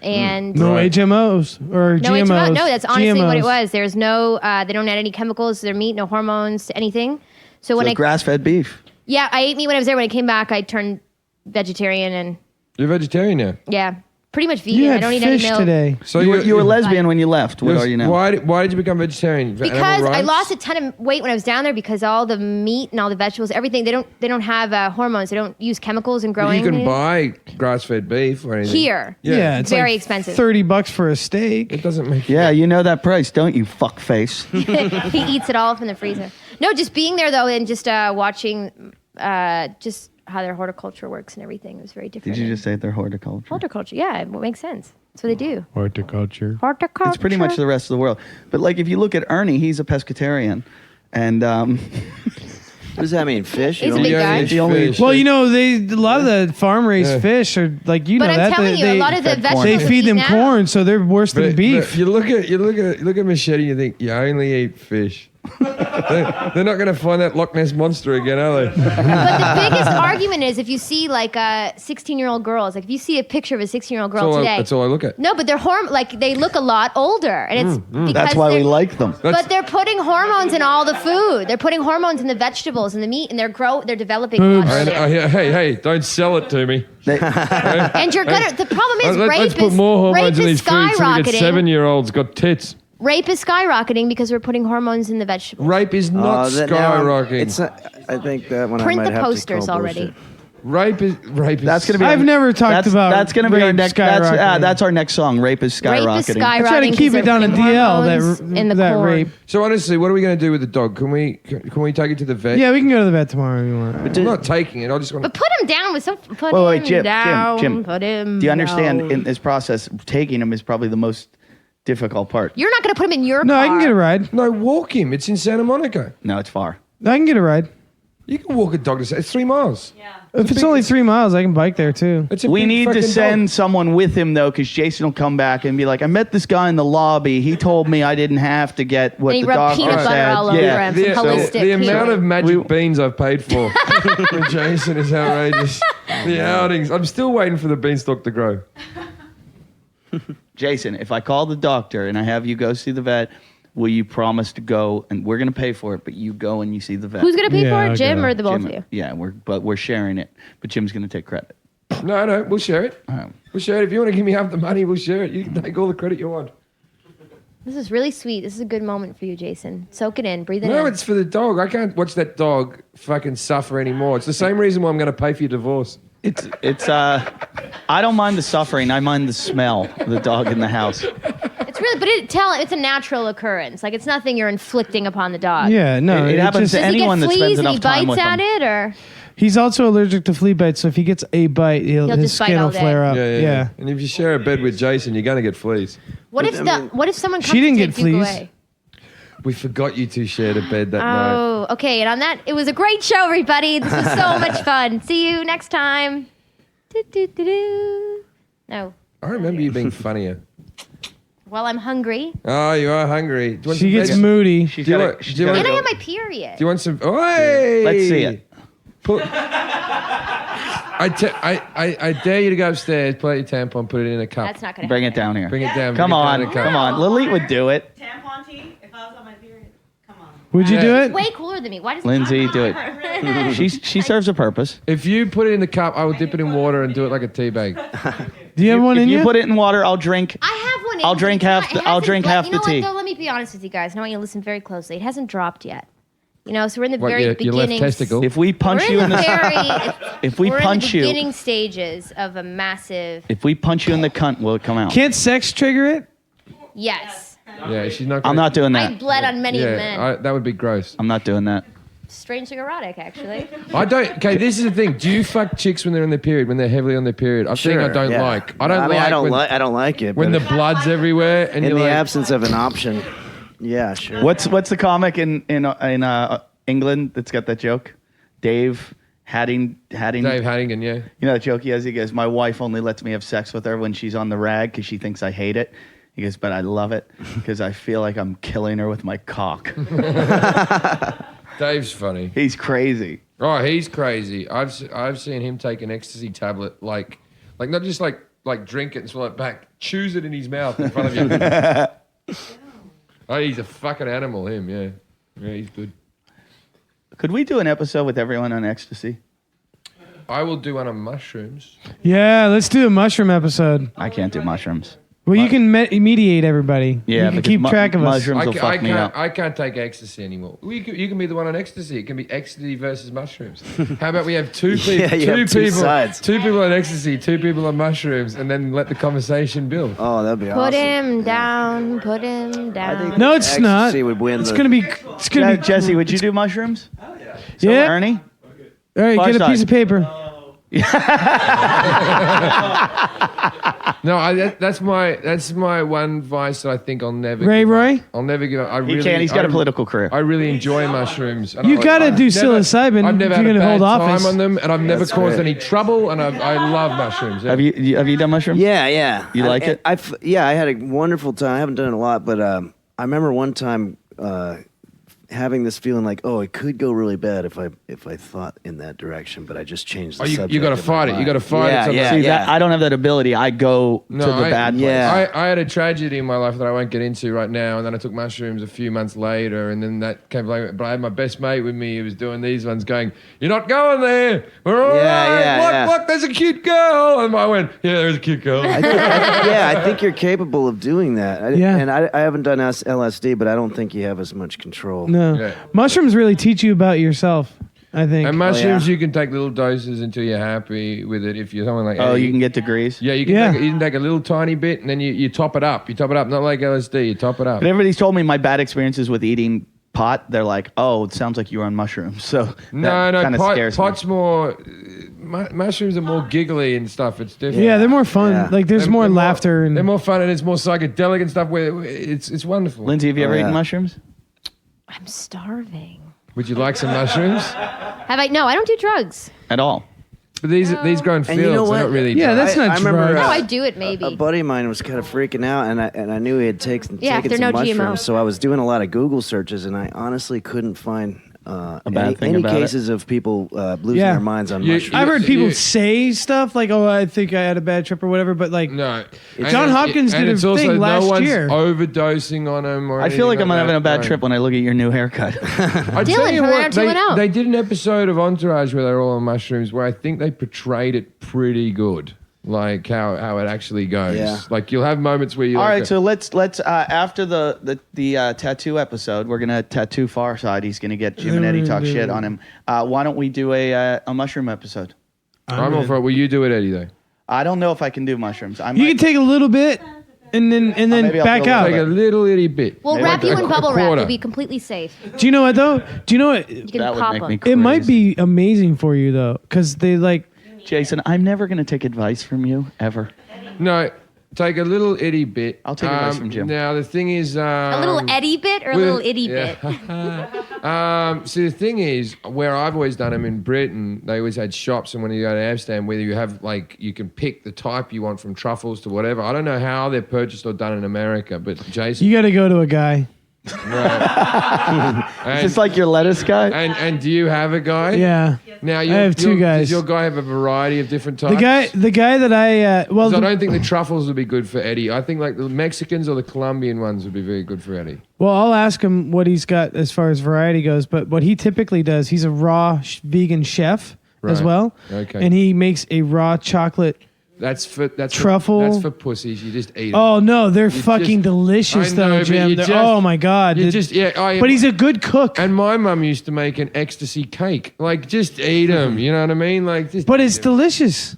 And No Right. HMOs or no, GMOs. no, that's honestly what it GMOs. was. There's no, they don't add any chemicals to their meat, no hormones, anything. So when So grass-fed beef. I ate meat when I was there. When I came back, I turned vegetarian and You're vegetarian now. pretty much vegan. You I had don't eat any fish milk. today. So You were lesbian when you left. What are you now? Why did you become vegetarian? For Because animal I rights? lost a ton of weight when I was down there because all the meat and all the vegetables, everything they don't have hormones. They don't use chemicals in But growing. you can buy grass-fed beef or anything. Here. Yeah, it's Very like expensive. $30 for a steak. It doesn't make Yeah, you know that price, don't you, fuckface? He eats it all from the freezer. No, just being there though and just watching just how their horticulture works and everything. It was very different. Did you just say they're horticulture? Horticulture? Yeah, it makes sense. That's what they do. Horticulture. Horticulture. It's pretty much the rest of the world. But like, if you look at Ernie, he's a pescatarian, and What does that mean? Fish? He's a You big don't- guy. the only fish. Well, you know, a lot of the farm-raised Yeah. fish are like But I'm that. telling you, a lot of the fed corn. vegetables they that feed we them eat now- corn, so they're worse than But beef. you look at Machete, you think you only eat fish. They're not going to find that Loch Ness monster again, are they? But the biggest argument is if you see like 16-year-old girls, like if you see a picture of a 16-year-old girl today. That's all I look at. No, but they're like they look a lot older, and it's because that's why we they're- like them. But they're putting hormones in all the food. They're putting hormones in the vegetables and the meat, and they're developing. a lot earlier. Hey, don't sell it to me. And you're gonna. The problem is Let's put more hormones in these foods so we get 7-year-olds got tits. Rape is skyrocketing because we're putting hormones in the vegetables. Rape is not skyrocketing. It's not, I think that one Print I might the have posters to call already. bullshit. Rape is. That's gonna be. I've never talked about That's gonna be our rape next. skyrocketing. That's our next song. Rape is skyrocketing. Rape is skyrocketing. I try to keep it down in DL. in the That corn. rape. So honestly, what are we going to do with the dog? Can we take it to the vet? Yeah, we can go to the vet tomorrow if you want. I'm not taking it. I just want But put him down with some. Put Wait, him Jim, down. Jim. Put him. Do you understand? down. In this process, taking him is probably the most difficult part. You're not going to put him in your No, car. I can get a ride. No, walk him. It's in Santa Monica. No, it's far. I can get a ride. You can walk a dog to it's 3 miles. If it's only 3 miles, I can bike there too. It's a We big need to fucking send dog. someone with him though, because Jason will come back and be like, "I met this guy in the lobby. He told me I didn't have to get what And he the rubbed doctor peanut butter said." all over him. The, Some holistic the amount peanut. of magic beans I've paid for with Jason is outrageous. The outings. I'm still waiting for the beanstalk to grow. Jason, if I call the doctor and I have you go see the vet, will you promise to go? And we're going to pay for it, but you go and you see the vet. Who's going to pay Yeah, for I'll it, Jim go. or the both Jim? of you? Yeah, we're sharing it, but Jim's going to take credit. No, we'll share it. All right. We'll share it. If you want to give me half the money, we'll share it. You can take all the credit you want. This is really sweet. This is a good moment for you, Jason. Soak it in. Breathe it No, in. it's for the dog. I can't watch that dog fucking suffer anymore. It's the same reason why I'm going to pay for your divorce. It's I don't mind the suffering. I mind the smell of the dog in the house. It's really, but it's a natural occurrence. Like it's nothing you're inflicting upon the dog. Yeah, no. It happens just- to Does he anyone get that fleas spends and he enough time bites with at them. it, or He's also allergic to flea bites, so if he gets a bite, He'll his just bite skin all will day. flare up. Yeah. And if you share a bed with Jason, you're going to get fleas. what if someone comes She didn't to get take Duke fleas. away? We forgot you two shared a bed that night. Oh, okay. And on that, it was a great show, everybody. This was so much fun. See you next time. Do-do-do-do. No. I remember you being funnier. Well, I'm hungry. Oh, you are hungry. Do you want She some gets veg- moody. She's Do you gotta- want- she's do you gotta want- And I go- have my period. Do you want some? Oi! Let's see it. Pull- I dare you to go upstairs, pull out your tampon, put it in a cup. That's not going to Bring it down here. Bring it down. Come bring it down on, in a cup. come on. Lily would do it. Tampon tea? If I was on my period, come on. Would you do it? Way cooler than me. Why does Lindsay, do it. She serves a purpose. If you put it in the cup, I will dip it in water and do it like a tea bag. Do you have one If in you you? put it in water, I'll drink. I have one. I'll in, drink but it's half not- the- it I'll hasn't drink dro- half you know the tea. What, though, let me be honest with you guys. And I want you to listen very closely. It hasn't dropped yet. You know, so we're in the What, very your left beginning. testicle? If we punch We're you in in the the if we we're punch in the you, beginning stages of a massive if we punch you in the cunt, will it come out? Can't sex trigger it? yes. Yeah, she's not. I'm not doing I that. bled on many men. Yeah, that would be gross. I'm not doing that. Strangely erotic, actually. I don't. Okay, this is the thing. Do you fuck chicks when they're in their period? When they're heavily on their period? I think I don't yeah. like. I don't I mean, like. I don't like it. when but the blood's everywhere and in you're the like, absence of an option, yeah, sure. What's the comic in England that's got that joke? Dave Hadding. Dave Hannigan, yeah. You know that joke he has? He goes, "My wife only lets me have sex with her when she's on the rag because she thinks I hate it." He goes, "But I love it because I feel like I'm killing her with my cock." Dave's funny. He's crazy. Oh, he's crazy. I've seen him take an ecstasy tablet, like not just like drink it and swallow it back, chews it in his mouth in front of you. Oh, he's a fucking animal, him. Yeah, he's good. Could we do an episode with everyone on ecstasy? I will do one on mushrooms. Yeah, let's do a mushroom episode. I can't do mushrooms. Well, you can mediate everybody. Yeah, you can because keep track of us. mushrooms will fuck me up. I can't take ecstasy anymore. You can be the one on ecstasy. It can be ecstasy versus mushrooms. How about we have two people? Yeah, you have two sides. Two people on ecstasy, two people on mushrooms, and then let the conversation build. Oh, that'd be Put awesome. him down. Put him down. No, it's not. Ecstasy would win It's the- gonna be. It's gonna be. Jesse, would you do mushrooms? So, Yeah. Ernie? All right, Far get a side. piece of paper. No, that's my one vice that I think I'll never. Ray give up. Roy? I'll never give up. He can't. He's got a political career. I really enjoy mushrooms. And You I- gotta I've do never- psilocybin I've never if had you're a gonna bad hold office. time on them, and I've never That's caused great. any trouble. And I love mushrooms. Yeah. Have you done mushrooms? Yeah. You like it? I had a wonderful time. I haven't done it a lot, but I remember one time having this feeling like, oh, it could go really bad if I thought in that direction, but I just changed the subject. you got to of my fight it. You mind. got to fight it. Yeah, See, yeah. I don't have that ability. I go to the bad place. yeah. I had a tragedy in my life that I won't get into right now, and then I took mushrooms a few months later, and then that came along. But I had my best mate with me who was doing these ones, going, "You're not going there. We're all right. Look, there's a cute girl." And I went, "Yeah, there's a cute girl." I think you're capable of doing that. Yeah. And I haven't done LSD, but I don't think you have as much control. No, Yeah. mushrooms really teach you about yourself. I think. And mushrooms, yeah. you can take little doses until you're happy with it. If you're someone like, Oh, Eddie. you can get degrees. Yeah, you can, Yeah. you can take a little tiny bit, and then you top it up. You top it up, not like LSD. You top it up. But everybody's told me my bad experiences with eating pot. They're like, oh, it sounds like you were on mushrooms. So No, that kind of scares pot's me. more. mushrooms are more giggly and stuff. It's different. Yeah, they're more fun. Yeah. Like there's more laughter and They're more fun and it's more psychedelic and stuff. Where it's wonderful. Lindsay, have you ever eaten mushrooms? I'm starving. Would you like some mushrooms? Have I? No, I don't do drugs. At all? But these grow in fields. And you know They're not what? really. Yeah, dry. that's not I remember, drugs. No, I do it maybe. A buddy of mine was kind of freaking out, and I knew he had taken Yeah, some they're no GMO. mushrooms. So I was doing a lot of Google searches, and I honestly couldn't find bad thing any about it. cases of people losing Yeah. their minds on You- mushrooms. I've heard people You- say stuff like, "Oh, I think I had a bad trip" or whatever, but like, No. John Hopkins and did a it's also thing last no one's year. overdosing on them. Or I feel like I'm anything having a bad that. trip when I look at your new haircut. I tell Dylan you from what, 90210. they did an episode of Entourage where they were all on mushrooms, where I think they portrayed it pretty good, like how it actually goes. Yeah. Like you'll have moments where you. All right, so let's after the tattoo episode, we're gonna tattoo Farside. He's gonna get Jim and Eddie talk shit on him. Why don't we do a mushroom episode? I'm all for it. Will you do it, Eddie? Though. I don't know if I can do mushrooms. I you can take a little bit and then maybe I'll back feel out. Take a little itty bit. We'll Maybe wrap you in bubble wrap. quarter. You'll be completely safe. Do you know what though? Do you know what? You can that would pop make them. me crazy. It might be amazing for you though, because they like. Jason, I'm never gonna take advice from you ever. No, take a little itty bit. I'll take advice from Jim. Now the thing is, A little Eddie bit or a little itty bit? See, the thing is, where I've always done them in Britain, they always had shops, and when you go to Amsterdam, whether you have like you can pick the type you want from truffles to whatever. I don't know how they're purchased or done in America, but Jason, You got to go to a guy. and, It's like your lettuce guy. and do you have a guy? Yeah. Now I have two guys. Does your guy have a variety of different types? The guy that I well, 'Cause I the- don't think the truffles would be good for Eddie. I think like the Mexicans or the Colombian ones would be very good for Eddie. well, I'll ask him what he's got as far as variety goes. But what he typically does, he's a raw vegan chef as Right. well. Okay. And he makes a raw chocolate. That's Truffle. that's for pussies. You just eat it. Oh no, they're fucking just- delicious I know, though, but Jim. you They're- just- oh my god. You They're- just but he's a good cook. And my mum used to make an ecstasy cake. Like, just eat them. You know what I mean? Like, just. But it's eat 'em. delicious.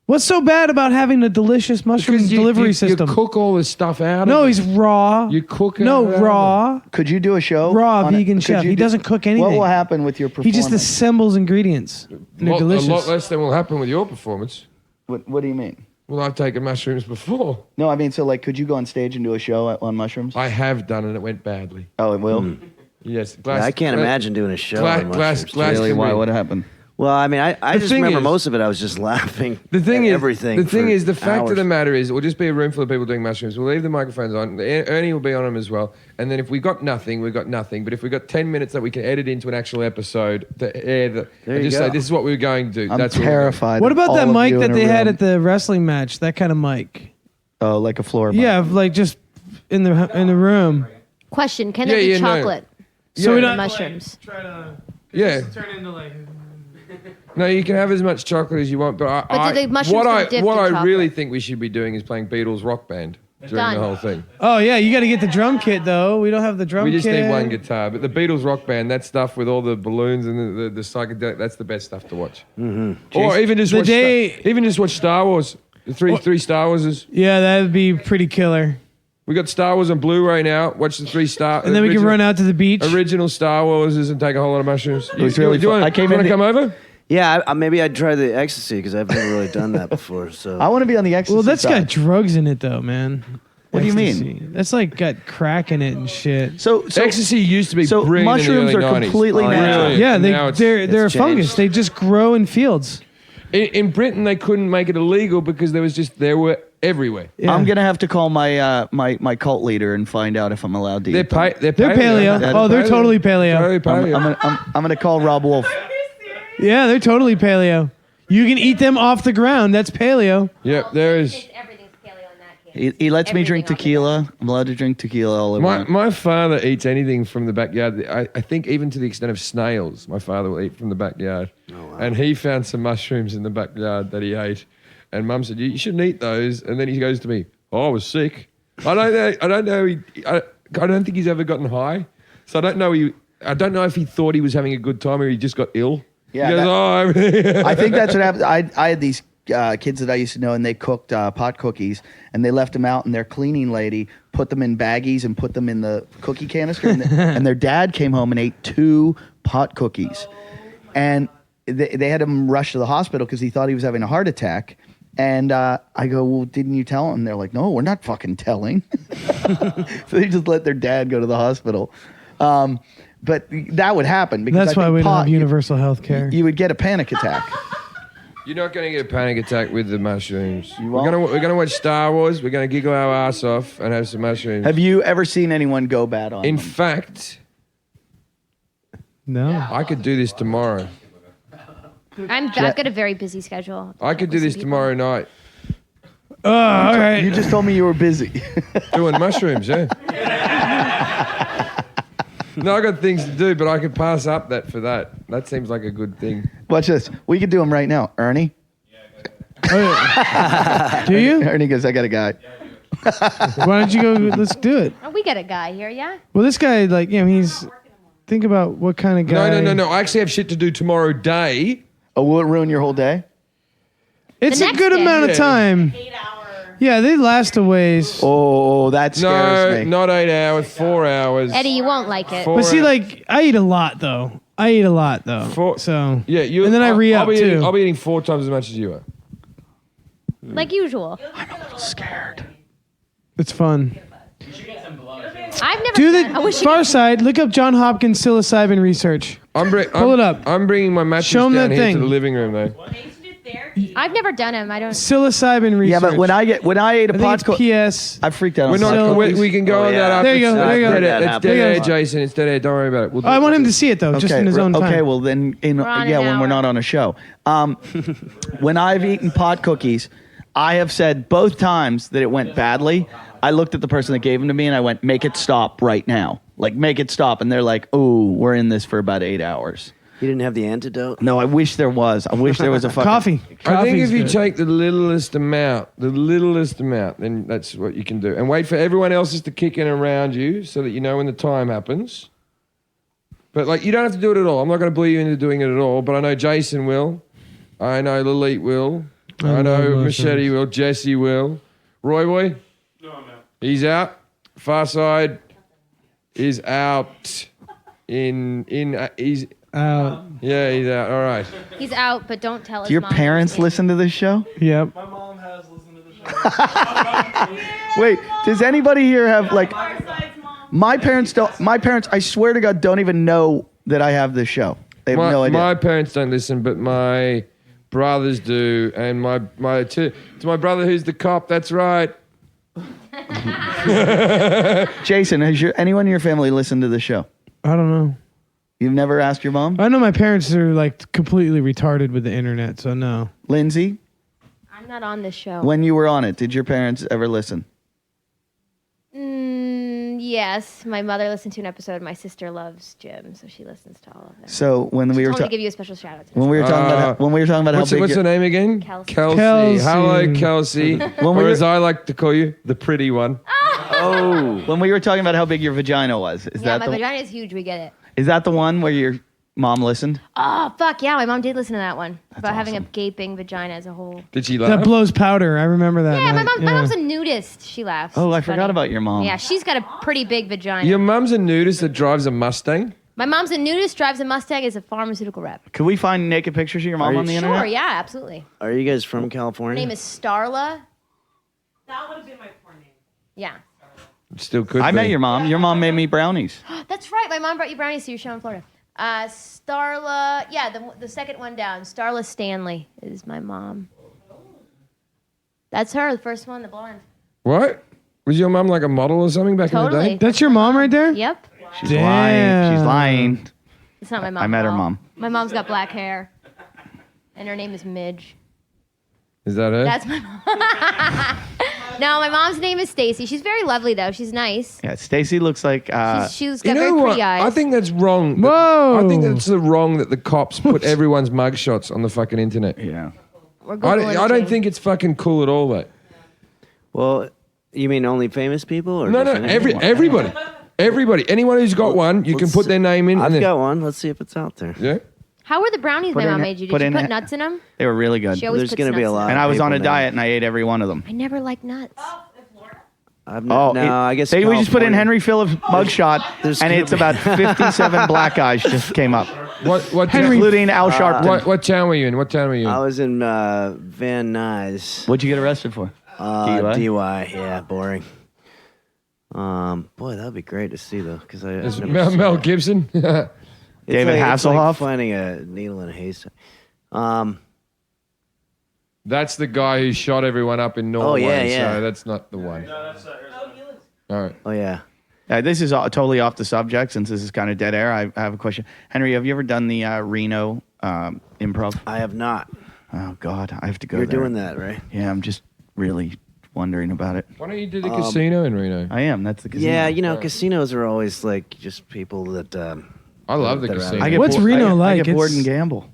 What's so bad about having a delicious mushroom Because delivery system? You cook all the stuff out. No, of he's it. raw. You cook it No, out of raw. Could you do a show? Raw on it? vegan Could chef. you He do- doesn't cook What anything. will happen with your He performance? just assembles ingredients. And they're A delicious. lot less than will happen with your performance. What do you mean? Well, I've taken mushrooms before. No, I mean, so like, could you go on stage and do a show on mushrooms? I have done, and it went badly. Oh, it will. Yes, Yeah, I can't imagine doing a show Glass- on glass- mushrooms. glass- Really? can Why? be- What happened? Well, I mean, I The just thing remember is- most of it. I was just laughing. The thing at is, everything. The thing for is, the fact hours. of the matter is, it will just be a room full of people doing mushrooms. We'll leave the microphones on. Ernie will be on them as well. And then if we got nothing, we got nothing. But if we got 10 minutes that we can edit into an actual episode to air, There and you just go. say this is what we were going to do. I'm That's what we're doing. terrified. What of about that all of mic you that in a they had room. at the wrestling match? That kind of mic. Oh, like a floor mic. Yeah, like just in the room. Question: Can there Yeah, be yeah, no. chocolate? So we Yeah. don't Mushrooms. try to Yeah. turn into like. No, you can have as much chocolate as you want, but But do the mushrooms what come I dipped what in I really chocolate? think we should be doing is playing Beatles rock band during Done. the whole thing. Oh yeah, you got to get the drum kit though. We don't have the drum We kit. just need one guitar, but the Beatles rock band, that stuff with all the balloons and the psychedelic, that's the best stuff to watch. Mm-hmm. Or even just The watch day- even just watch Star Wars. The three Star Warses. Yeah, that would be pretty killer. We got Star Wars on Blu-ray now. Watch the 3 Star. And then we can run out to the beach. Original Star Warses and take a whole lot of mushrooms. It was really fun. I came want in to come over? Yeah, maybe I'd try the ecstasy because I've never really done that before. So I want to be on the ecstasy Well, that's side. got drugs in it though, man. What do you mean? Ecstasy. That's like got crack in it and shit. So Ecstasy used to be so brilliant mushrooms in the are early 90s. completely natural. Brilliant. Yeah, And now it's- they're a it's fungus. changed. They just grow in fields. In Britain, they couldn't make it illegal because they were everywhere. Yeah. I'm gonna have to call my my cult leader and find out if I'm allowed to. They're eat them. they're They're paleo. Oh, they're totally paleo. Totally paleo. I'm gonna call Rob Wolf. Yeah, they're totally paleo. You can eat them off the ground. That's paleo. Yep, there is. Everything's paleo in that case. He lets me drink Everything off tequila. I'm allowed to drink tequila all I My, want. my father eats anything from the backyard. I think even to the extent of snails, my father will eat from the backyard. And he found some mushrooms in the backyard that he ate. And Mum said, you shouldn't eat those. And then he goes to me, oh, I was sick. I don't know. I don't think he's ever gotten high. So I don't know if he thought he was having a good time or he just got ill. Yeah, He goes, I think that's what happened. I had these kids that I used to know, and they cooked pot cookies, and they left them out, and their cleaning lady put them in baggies and put them in the cookie canister, and their dad came home and ate 2 pot cookies, and they had him rushed to the hospital because he thought he was having a heart attack. And I go, well, didn't you tell him? They're like, no, we're not fucking telling. So they just let their dad go to the hospital. But that would happen because That's I why think we don't have you- universal health care. You would get a panic attack. You're not going to get a panic attack with the mushrooms. You We're won't? going to watch Star Wars. We're going to giggle our ass off and have some mushrooms. Have you ever seen anyone go bad on In them? fact, No. I could do this tomorrow. I've got a very busy schedule. I could do this tomorrow night. Oh, all right. You just told me you were busy. Doing mushrooms, yeah. No, I got things to do, but I could pass up that for that. That seems like a good thing. Watch this. We could do them right now. Ernie? Do you? Ernie goes, I got a guy. Why don't you go? Let's do it. Oh, we got a guy here, yeah? Well, this guy, like, he's. Think about what kind of guy. No. I actually have shit to do tomorrow day. Oh, will it ruin your whole day? It's The a next good day. amount of Yeah. time. 8 hour. Yeah, they last a ways. Oh, that scares No, me. not 8 hours, 4 hours. Eddie, you won't like it. Four But see, hours. like, I eat a lot though. So Yeah, you. And then I re-up, I'll be eating, too. I'll be eating 4 times as much as you are. Like usual. Scared. it's fun. I've never Do done I the wish you far side. Look up John Hopkins psilocybin research. Pull it up. I'm bringing my mattress Show 'em down that here thing. to the living room, though. I've never done him. I don't. Psilocybin research. Yeah, but when I ate a I think pot it's cookie, PS. I freaked out. We're on not. pot So- cookies. We can go Oh, on yeah. that after. There you go, there you go. It's dead That air, happens. Jason. It's dead air. Don't worry about it. We'll I want him to see it though, just in his own time. Okay, well then, We're on an when we're hour. not on a show. When I've eaten pot cookies, I have said both times that it went badly. I looked at the person that gave them to me and I went, "Make it stop right now! Like, make it stop!" And they're like, "Oh, we're in this for about 8 hours." You didn't have the antidote? No, I wish there was. I wish there was a fucking Coffee. I think if Coffee's you good. take the littlest amount, then that's what you can do. And wait for everyone else's to kick in around you so that you know when the time happens. But, like, you don't have to do it at all. I'm not going to bully you into doing it at all, but I know Jason will. I know Lalit will. I love know mushrooms. Machete will. Jesse will. Roy Boy? No, I'm out. He's out. Far Side is out. He's Out. Yeah, he's out. All right. He's out, but don't tell us. Do your parents listen to this show? Yep. My mom has listened to the show. Wait, does anybody here have like my parents don't? My parents, I swear to God, don't even know that I have this show. They have no idea. My parents don't listen, but my brothers do, and it's my brother who's the cop. That's right. Jason, has anyone in your family listened to the show? I don't know. You've never asked your mom? I know my parents are like completely retarded with the internet, so no. Lindsay, I'm not on this show. when you were on it, did your parents ever listen? Yes, my mother listened to an episode. My sister loves Jim, so she listens to all of them. So when we were Told me to talking give you a special shout out. when we were talking about how What's big what's your- her name again? Kelsey. Kelsey. Hello, Kelsey. When we or as were- I like to call you, the pretty one. Oh. when we were talking about how big your vagina was, is Yeah, that my the vagina is huge. We get it. is that the one where your mom listened? Oh fuck yeah! My mom did listen to that one about having a gaping vagina as a whole. Did she That laugh? blows powder. I remember that. Yeah, my night. mom's a nudist. She laughs. Oh, I It's forgot funny. about your mom. Yeah, she's got a pretty big vagina. Your mum's a nudist that drives a Mustang. My mom's a nudist, drives a Mustang, is a pharmaceutical rep. Could we find naked pictures of your mom Are on the you internet? Sure, yeah, absolutely. Are you guys from Her California? name is Starla. That would have been my poor name. Yeah. Still could I be. met your mom. Your mom made me brownies. That's right. My mom brought you brownies to your show in Florida. Starla, yeah, the second one down. Starla Stanley is my mom. That's her, the first one, the blonde. What? Was your mum like a model or something back in the Totally. day? That's your mom right there? Yep. She's Damn. lying. She's lying. It's not my mom. I met at her all. mom. My mom's got black hair. And her name is Midge. Is that her? That's my mom. No, my mom's name is Stacy. She's very lovely though. She's nice. Yeah, Stacy looks like She's you got know very what? pretty eyes. I think that's wrong. Whoa. I think that's the wrong that the cops put everyone's mugshots on the fucking internet. yeah. We're I Googling don't Jane. think it's fucking cool at all, mate. Well, you mean only famous people? Or No, just anyone? everybody. Everybody. Anyone who's got one, you can Let's- put their name in. I've and then, got one. Let's see if it's out there. Yeah? How were the brownies Put my in mom it- made you? Did put you in put it- nuts in them? They were really good. She always There's puts going to be a nuts in lot. them. And I was on a people there. diet and I ate every one of them. I never liked nuts. I guess we just put in California. Henry Phillips mugshot, and it's about 57 black guys just came up, What including Al Sharpton. What town were you in? I was in Van Nuys. What'd you get arrested for? DUI. Yeah, boring. Boy, that would be great to see though, because Is Mel Gibson. David It's like Hasselhoff? finding a needle in a haystack. That's the guy who shot everyone up in Norway. yeah. So that's not the one. All right. Oh yeah. This is totally off the subject since this is kind of dead air. I have a question. Henry, have you ever done the Reno improv? I have not. Oh, God. I have to go You're there. doing that, right? Yeah, I'm just really wondering about it. Why don't you do the casino in Reno? I am. That's the casino. Yeah, casinos are always like just people that. I love the that are casino. out What's Reno like? I get bored It's- and gamble.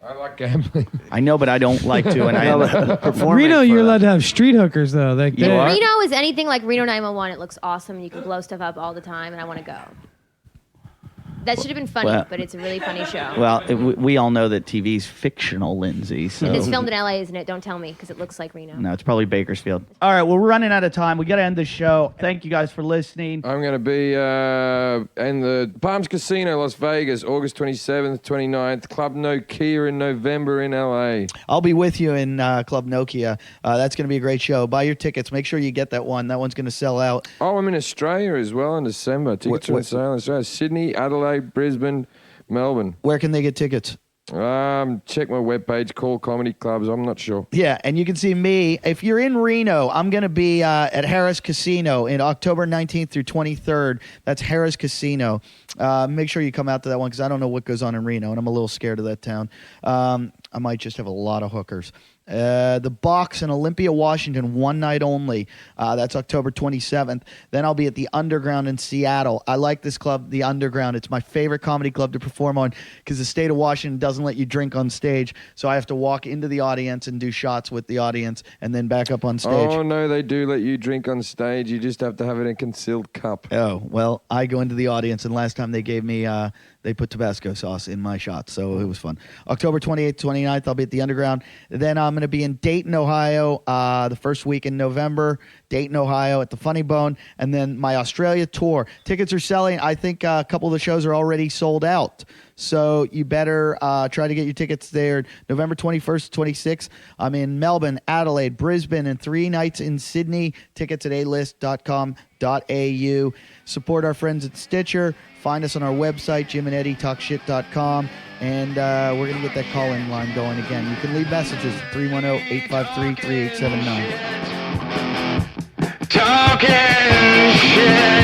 I like gambling. I know, but I don't like to. And Reno, you're allowed to have street hookers though. Like You they- are? Reno is anything like Reno 911. It looks awesome. You can blow stuff up all the time, and I want to go. That should have been funny, Well- but it's a really funny show. Well, we all know that TV's fictional, Lindsay. So And it's filmed in LA, isn't it? Don't tell me, because it looks like Reno. no, it's probably Bakersfield. All right, well, we're running out of time. We got to end the show. Thank you guys for listening. I'm going to be in the Palms Casino, Las Vegas, August 27th, 29th. Club Nokia in November in LA. I'll be with you in Club Nokia. That's going to be a great show. Buy your tickets. Make sure you get that one. That one's going to sell out. Oh, I'm in Australia as well in December. Tickets are on sale in Australia. Sydney, Adelaide, Brisbane, Melbourne. Where can they get tickets? Check my webpage, Call Comedy Clubs. I'm not sure. Yeah, and you can see me. If you're in Reno, I'm going to be at Harris Casino in October 19th through 23rd. That's Harris Casino. Make sure you come out to that one because I don't know what goes on in Reno, and I'm a little scared of that town. I might just have a lot of hookers. The Box in Olympia, Washington, one night only. That's October 27th. Then I'll be at the Underground in Seattle. I like this club, the Underground. It's my favorite comedy club to perform on because the state of Washington doesn't let you drink on stage. So I have to walk into the audience and do shots with the audience and then back up on stage. Oh, no, they do let you drink on stage. You just have to have it in a concealed cup. Oh, well, I go into the audience, and last time they gave me, they put Tabasco sauce in my shots, so it was fun. October 28th, 29th, I'll be at the Underground. Then I'm going to be in Dayton, Ohio, the first week in November, Dayton, Ohio at the Funny Bone, and then my Australia tour. Tickets are selling. I think a couple of the shows are already sold out. So you better try to get your tickets there. November 21st, 26th. I'm in Melbourne, Adelaide, Brisbane, and 3 nights in Sydney. Tickets at alist.com.au. Support our friends at Stitcher. Find us on our website, jimandeddietalkshit.com. And we're going to get that call-in line going again. You can leave messages at 310-853-3879. Talking shit.